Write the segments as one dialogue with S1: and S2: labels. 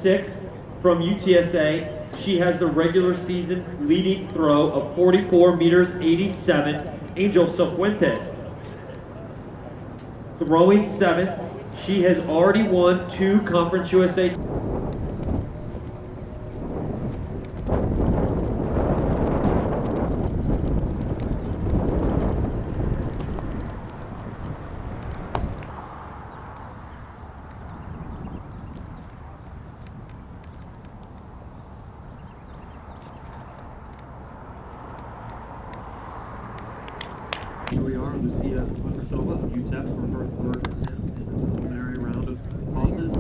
S1: 6 from UTSA. She has the regular season leading throw of 44 meters 87, Angel Cifuentes. Throwing 7th, she has already won 2 Conference USA. Here we are, Lucia Kutrisova of UTEP for her third attempt in the preliminary round of tosses.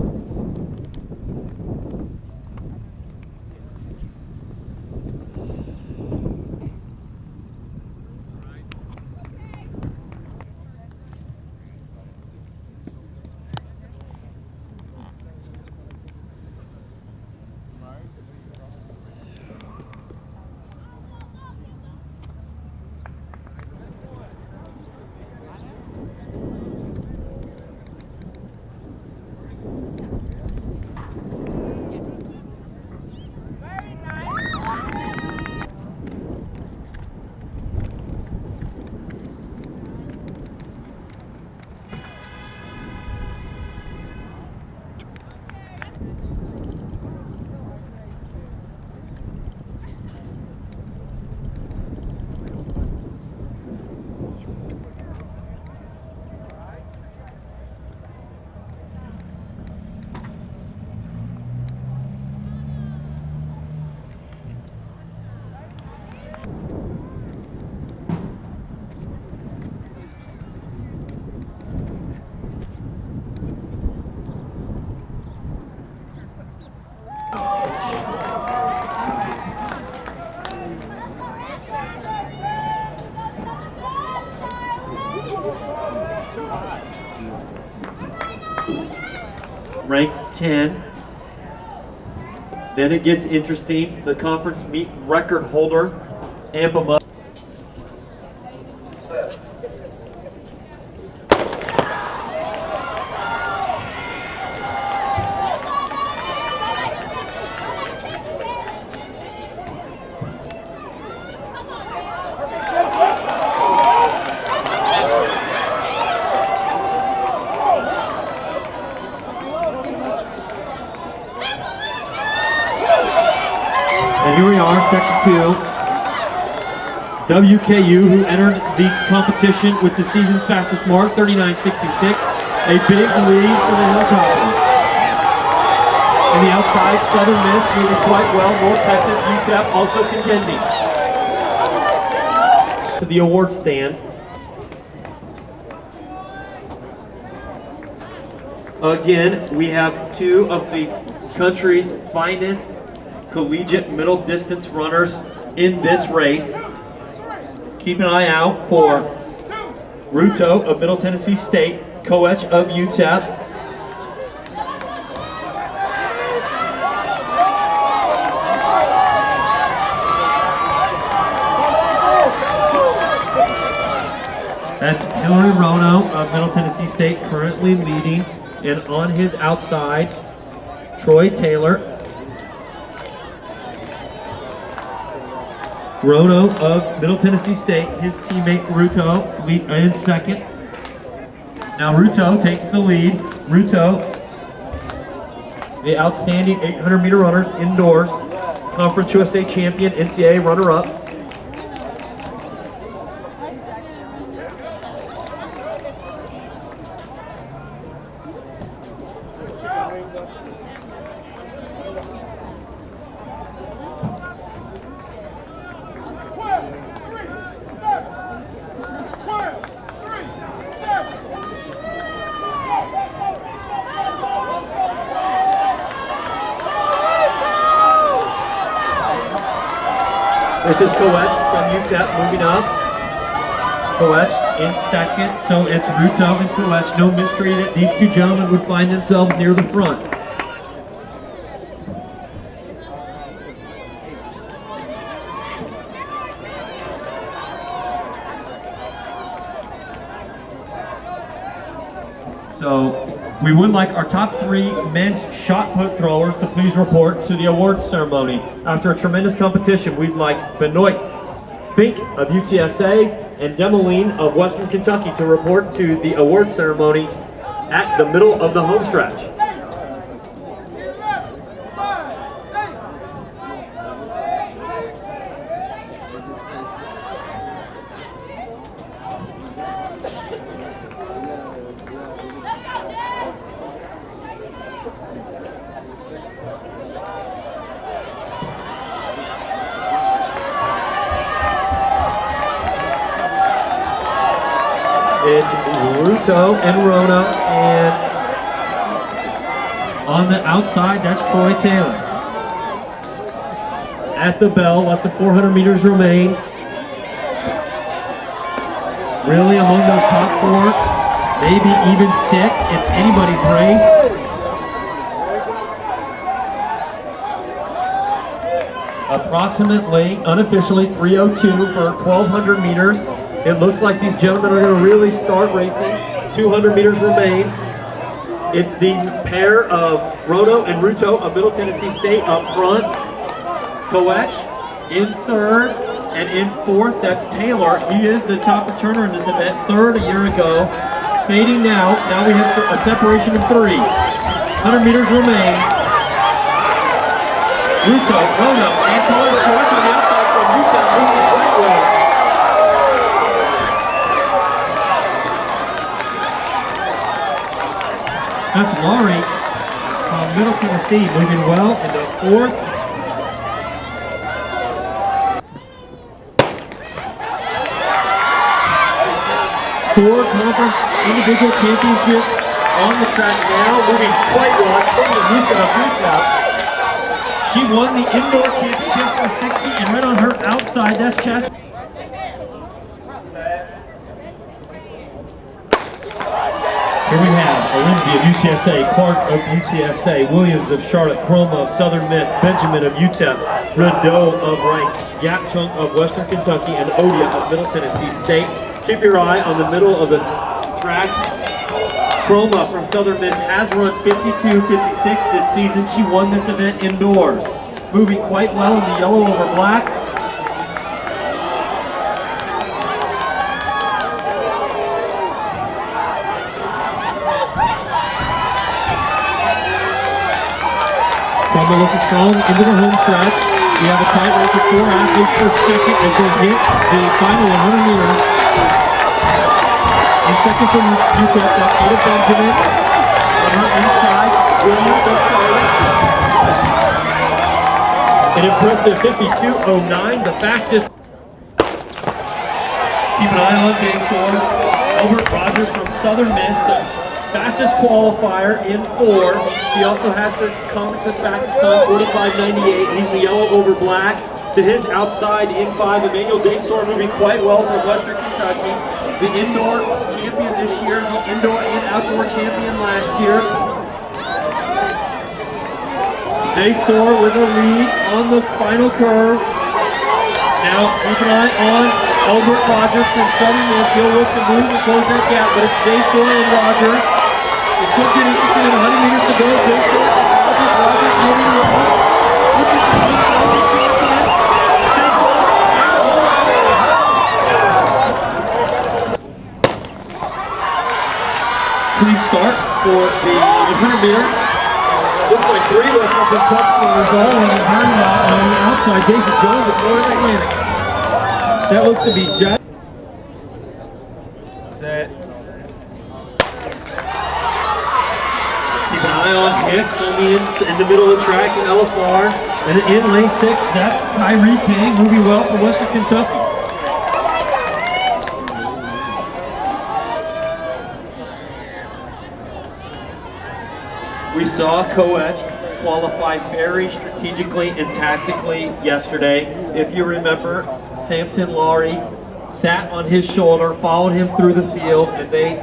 S1: Ranked 10. Then it gets interesting. The conference meet record holder, Ampama. And here we are, Section 2. WKU, who entered the competition with the season's fastest mark, 39.66. A big lead for the Hilltoppers. And the outside, Southern Miss moving quite well. North Texas, UTEP also contending. To the award stand. Again, we have 2 of the country's finest collegiate middle distance runners in this race. Keep an eye out for Ruto of Middle Tennessee State, Koech of UTEP. That's Hillary Rono of Middle Tennessee State currently leading, and on his outside, Troy Taylor. Rono of Middle Tennessee State, his teammate Ruto in second. Now Ruto takes the lead. Ruto, the outstanding 800-meter runners indoors, Conference USA champion, NCAA runner-up. This is Koech from UTEP moving up. Koech in second, so it's Ruto and Koech. No mystery that these 2 gentlemen would find themselves near the front. So We would like our top 3 men's shot put throwers to please report to the awards ceremony. After a tremendous competition, we'd like Benoit Fink of UTSA and Demoline of Western Kentucky to report to the awards ceremony at the middle of the home stretch. It's Ruto and Rona, and on the outside, that's Troy Taylor. At the bell, less than 400 meters remain. Really among those top 4, maybe even 6, it's anybody's race. Approximately, unofficially, 3:02 for 1,200 meters. It looks like these gentlemen are going to really start racing. 200 meters remain. It's the pair of Rono and Ruto of Middle Tennessee State up front. Koech in 3rd, and in 4th, that's Taylor. He is the top returner in this event, 3rd a year ago. Fading now. Now we have a separation of 3. 100 meters remain. Ruto, Rono, and Koech on the outside from Ruto, moving quite well. That's Laurie from Middle Tennessee, moving well into 4th. Four conference individual championships on the track now, moving quite well. From the Musa. She won the indoor championship for 60, and right on her outside, that's Chas. Here we have Lindsay of UTSA, Clark of UTSA, Williams of Charlotte, Chroma of Southern Miss, Benjamin of UTEP, Rideau of Rice, Yap Chung of Western Kentucky, and Odia of Middle Tennessee State. Keep your eye on the middle of the track. Chroma from Southern Miss has run 52-56 this season. She won this event indoors. Moving quite well in the yellow over black. Chroma looking strong into the home stretch. We have a tight race of 4 athletes for second as they hit the final 100 meters. In second from UTEP, that's Ada Benjamin. On her inside, Williams of Charlotte. An impressive 52.09, the fastest. Keep an eye on Daysor. Albert Rogers from Southern Miss, the fastest qualifier in 4. He also has this conference's fastest time, 45.98. He's the yellow over black. To his outside in 5, Emmanuel Daysor moving quite well from Western Kentucky. The indoor champion this year, the indoor and outdoor champion last year. Daysor with a lead on the final curve. Now keep an eye on Albert Rogers from Southern Miss. He'll look to move and close that gap, but it's Daysor and Rogers. It could get interesting in 100 meters to go. Daysor and Rogers moving along. Clean start for the 100 meters. Looks like 3 left up in top for Rizal and Hardenbach on the outside. Jason Jones of Florida Atlantic. That looks to be Jack. Set. Keep an eye on Hicks on in the middle of the track in LFR. And in lane 6, that's Kyrie King moving well for Western Kentucky. We saw Koech qualify very strategically and tactically yesterday. If you remember, Samson Laurie sat on his shoulder, followed him through the field, and they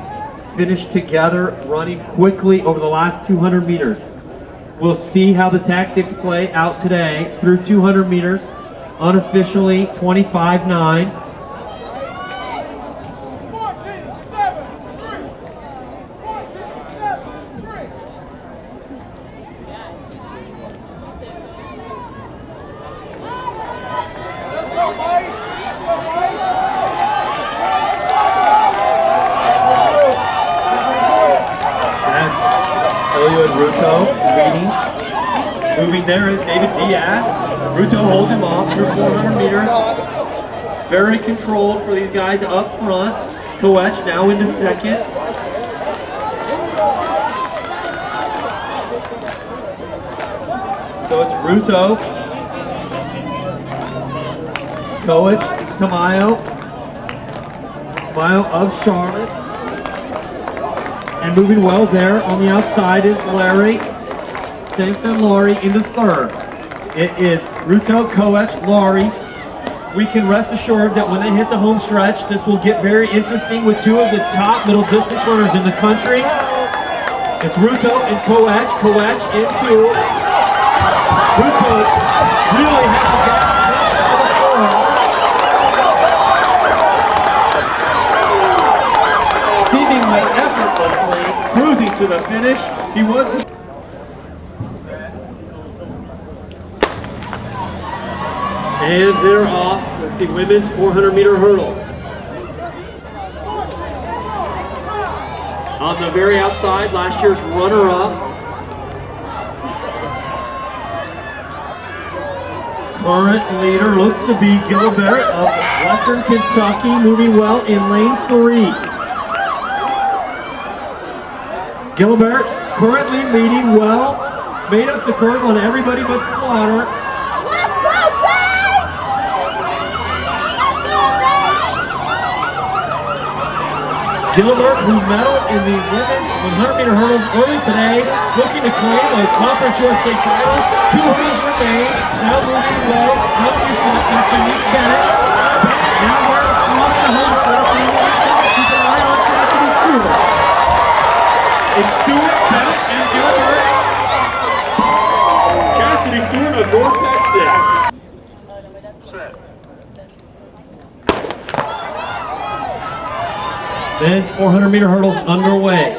S1: finished together running quickly over the last 200 meters. We'll see how the tactics play out today through 200 meters, unofficially 25.9. Moving there is David Diaz. Ruto holds him off through 400 meters. Very controlled for these guys up front. Koech now into second. So it's Ruto, Koech, Tamayo of Charlotte. And moving well there on the outside is Larry. Samson Laurie into third. It is Ruto, Koech, Laurie. We can rest assured that when they hit the home stretch, this will get very interesting with two of the top middle distance runners in the country. It's Ruto and Koech. Koech into Ruto really has to get seemingly effortlessly cruising to the finish. He was. And they're off with the women's 400-meter hurdles. On the very outside, last year's runner-up, current leader looks to be Gilbert of Western Kentucky, moving well in lane 3. Gilbert currently leading well, made up the curve on everybody but Slaughter. Gilbert, who medaled in the women's 100-meter hurdles early today, looking to claim a Conference USA title. 2 hurdles remain. Now moving well, up into Shanique Bennett. Now we're off the home stretch. Keep an eye on Cassidy Stewart. It's Stewart, Bennett, and Gilbert. Cassidy Stewart of North Texas. Men's 400-meter hurdles underway.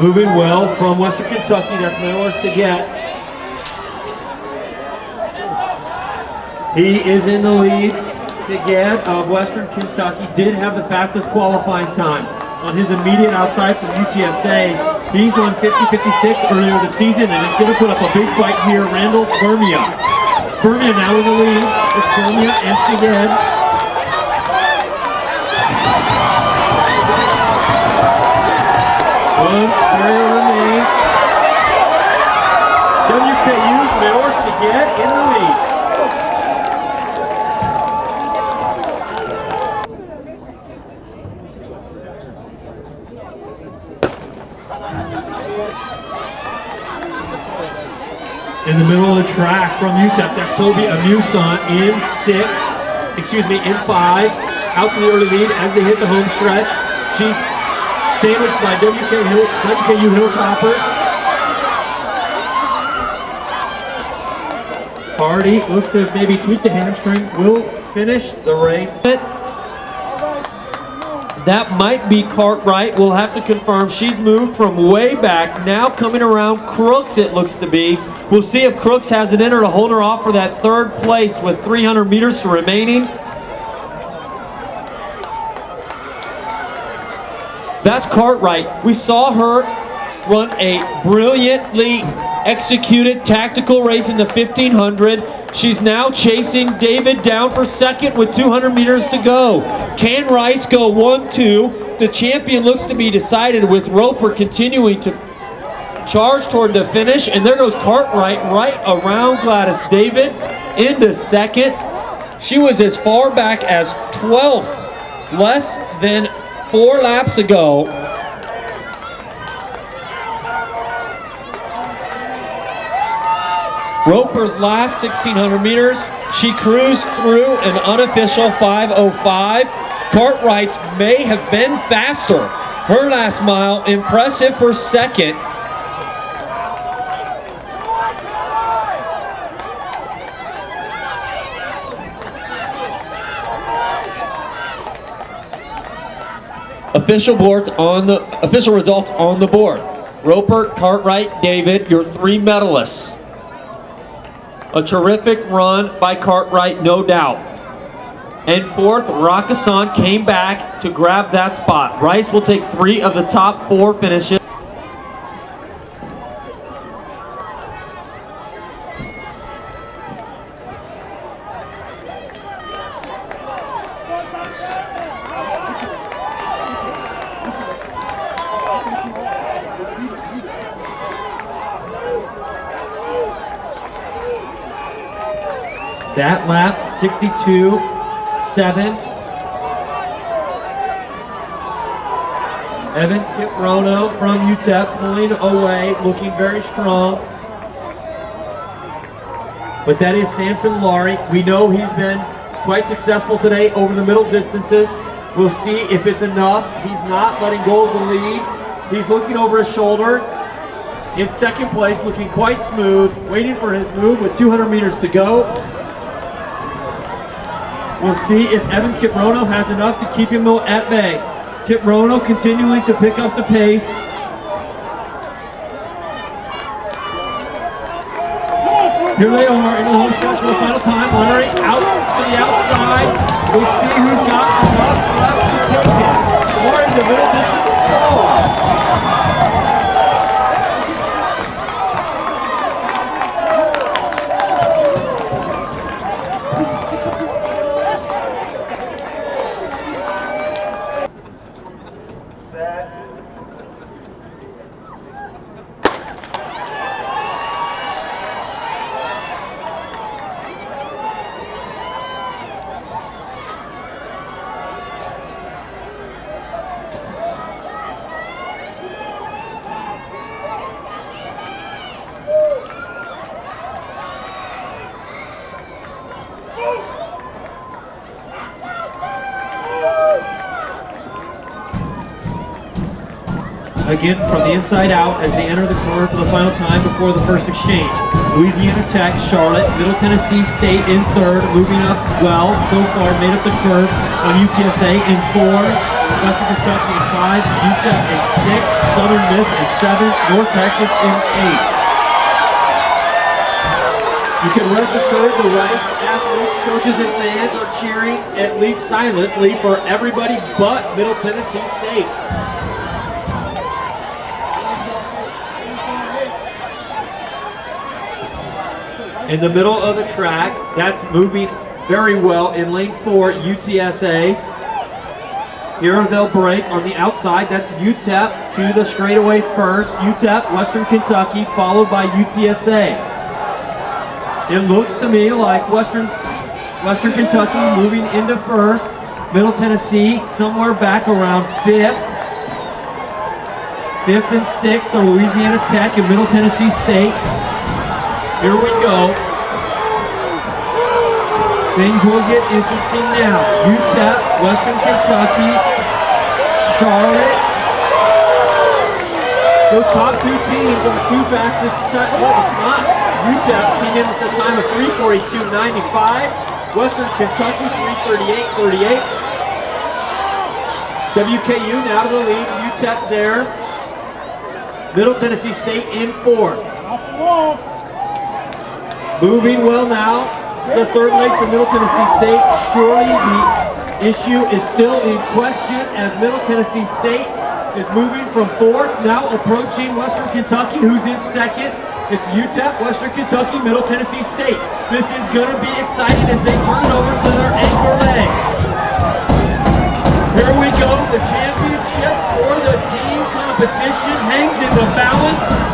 S1: Moving well from Western Kentucky, that's Mayor Saget. He is in the lead. Saget of Western Kentucky did have the fastest qualifying time. On his immediate outside from UTSA, he's on 50:56 earlier this season, and is going to put up a big fight here. Randall Bermia. Bermia now in the lead. It's Bermia and Saget. One barrier remains. WKU's Mayor Saget in the lead. In the middle of the track from UTEP, that's Toby Amusan in 5. Out to the early lead as they hit the home stretch. She's sandwiched by WKU Hilltopper. Hardy looks to have maybe tweaked the hamstring. Will finish the race. That might be Cartwright. We'll have to confirm. She's moved from way back, now coming around Crooks, it looks to be. We'll see if Crooks has it in her to hold her off for that third place with 300 meters remaining. That's Cartwright. We saw her run a brilliantly executed tactical race in the 1500. She's now chasing David down for second with 200 meters to go. Can Rice go 1-2? The champion looks to be decided with Roper continuing to charge toward the finish. And there goes Cartwright right around Gladys David into second. She was as far back as 12th, less than 4 laps ago. Roper's last 1,600 meters, she cruised through an unofficial 5:05. Cartwright's may have been faster. Her last mile, impressive for second. Official results on the board. Roper, Cartwright, David, your 3 medalists. A terrific run by Cartwright, no doubt. And fourth, Rakasan came back to grab that spot. Rice will take 3 of the top 4 finishes. That lap, 62.7. Evans Kiprono from UTEP pulling away, looking very strong. But that is Samson Laurie. We know he's been quite successful today over the middle distances. We'll see if it's enough. He's not letting go of the lead. He's looking over his shoulders. In second place, looking quite smooth, waiting for his move with 200 meters to go. We'll see if Evans Kiprono has enough to keep him at bay. Kiprono continuing to pick up the pace. Here they are in the home stretch for the final time. Larry out to the outside. We'll see who's got enough left to take it. Larry in the middle distance. Again, from the inside out as they enter the corner for the final time before the first exchange. Louisiana Tech, Charlotte, Middle Tennessee State in third, moving up well so far, made up the curve on UTSA in 4, Western Kentucky in 5, UTEP in 6, Southern Miss in 7, North Texas in 8. You can rest assured the Rice athletes, coaches, and fans are cheering, at least silently, for everybody but Middle Tennessee State. In the middle of the track, that's moving very well in lane 4, UTSA. Here they'll break on the outside. That's UTEP to the straightaway first. UTEP, Western Kentucky, followed by UTSA. It looks to me like Western Kentucky moving into first. Middle Tennessee somewhere back around 5th. 5th and 6th are Louisiana Tech and Middle Tennessee State. Here we go. Things will get interesting now. UTEP, Western Kentucky, Charlotte. Those top 2 teams are the 2 fastest set. Well, it's not. UTEP came in at the time of 3:42.95. Western Kentucky 3:38.38. WKU now to the lead. UTEP there. Middle Tennessee State in 4th. Moving well now. The third leg for Middle Tennessee State. Surely the issue is still in question as Middle Tennessee State is moving from 4th, now approaching Western Kentucky, who's in 2nd. It's UTEP, Western Kentucky, Middle Tennessee State. This is going to be exciting as they turn it over to their anchor legs. Here we go. The championship for the team competition hangs in the balance.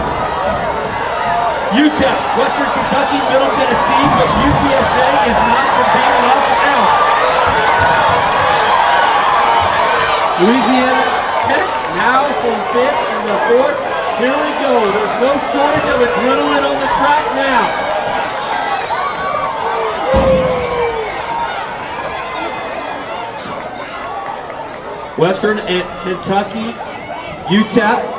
S1: UTEP, Western Kentucky, Middle Tennessee, but UTSA is not from being left out. Louisiana Tech now from 5th and the 4th. Here we go. There's no shortage of adrenaline on the track now. Western and Kentucky, UTEP.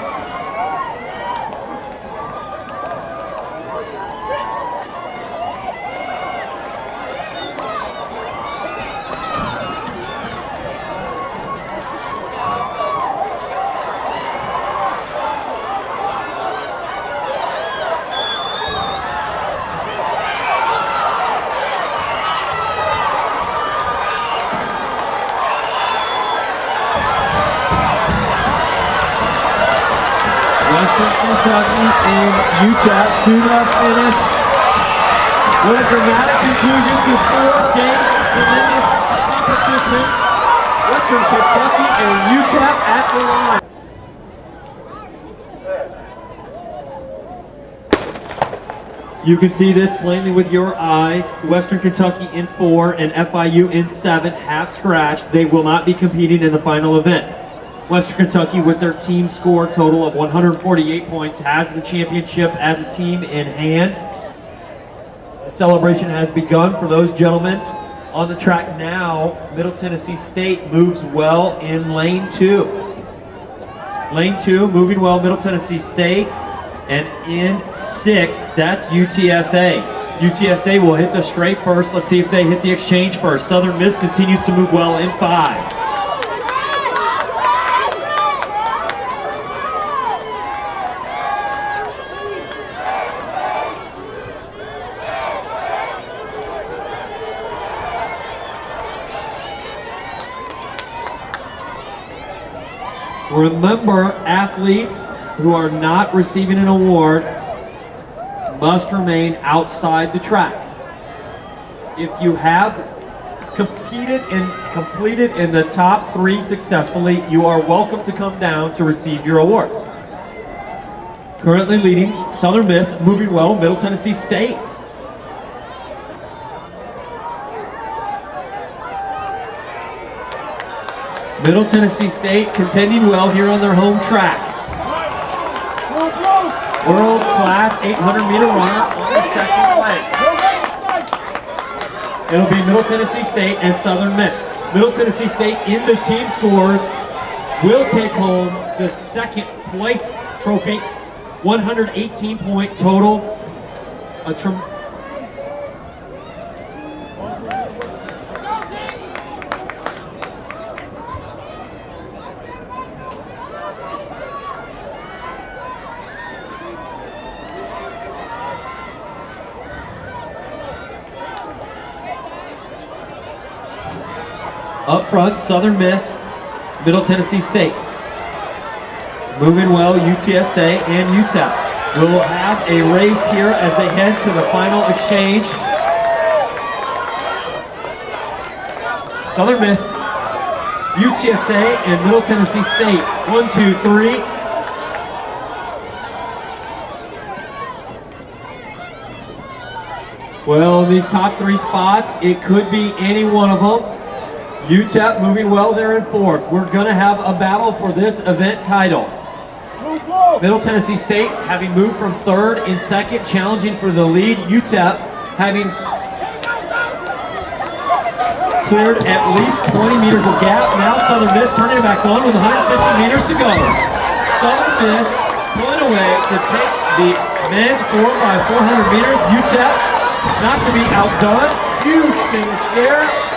S1: Western Kentucky and UTEP to the finish. What a dramatic conclusion to 4 games of tremendous competition. Western Kentucky and UTEP at the line. You can see this plainly with your eyes. Western Kentucky in 4 and FIU in 7 have scratched. They will not be competing in the final event. Western Kentucky, with their team score total of 148 points, has the championship as a team in hand. The celebration has begun for those gentlemen on the track now. Middle Tennessee State moves well in lane 2. Lane 2 moving well, Middle Tennessee State. And in 6, that's UTSA. UTSA will hit the straight first. Let's see if they hit the exchange first. Southern Miss continues to move well in 5. Remember, athletes who are not receiving an award must remain outside the track. If you have competed and completed in the top 3 successfully, you are welcome to come down to receive your award. Currently leading, Southern Miss, moving well, Middle Tennessee State. Middle Tennessee State contending well here on their home track. World-class 800-meter runner on the second leg. It'll be Middle Tennessee State and Southern Miss. Middle Tennessee State in the team scores will take home the second place trophy, 118-point total. Up front, Southern Miss, Middle Tennessee State. Moving well, UTSA and UTEP. We'll have a race here as they head to the final exchange. Southern Miss, UTSA, and Middle Tennessee State. 1, 2, 3. Well, in these top 3 spots, it could be any one of them. UTEP moving well there in 4th. We're going to have a battle for this event title. Middle Tennessee State having moved from 3rd and 2nd, challenging for the lead. UTEP having cleared at least 20 meters of gap. Now Southern Miss turning it back on with 150 meters to go. Southern Miss pulling away to take the men's 4x400 meters. UTEP not to be outdone. Huge finish there.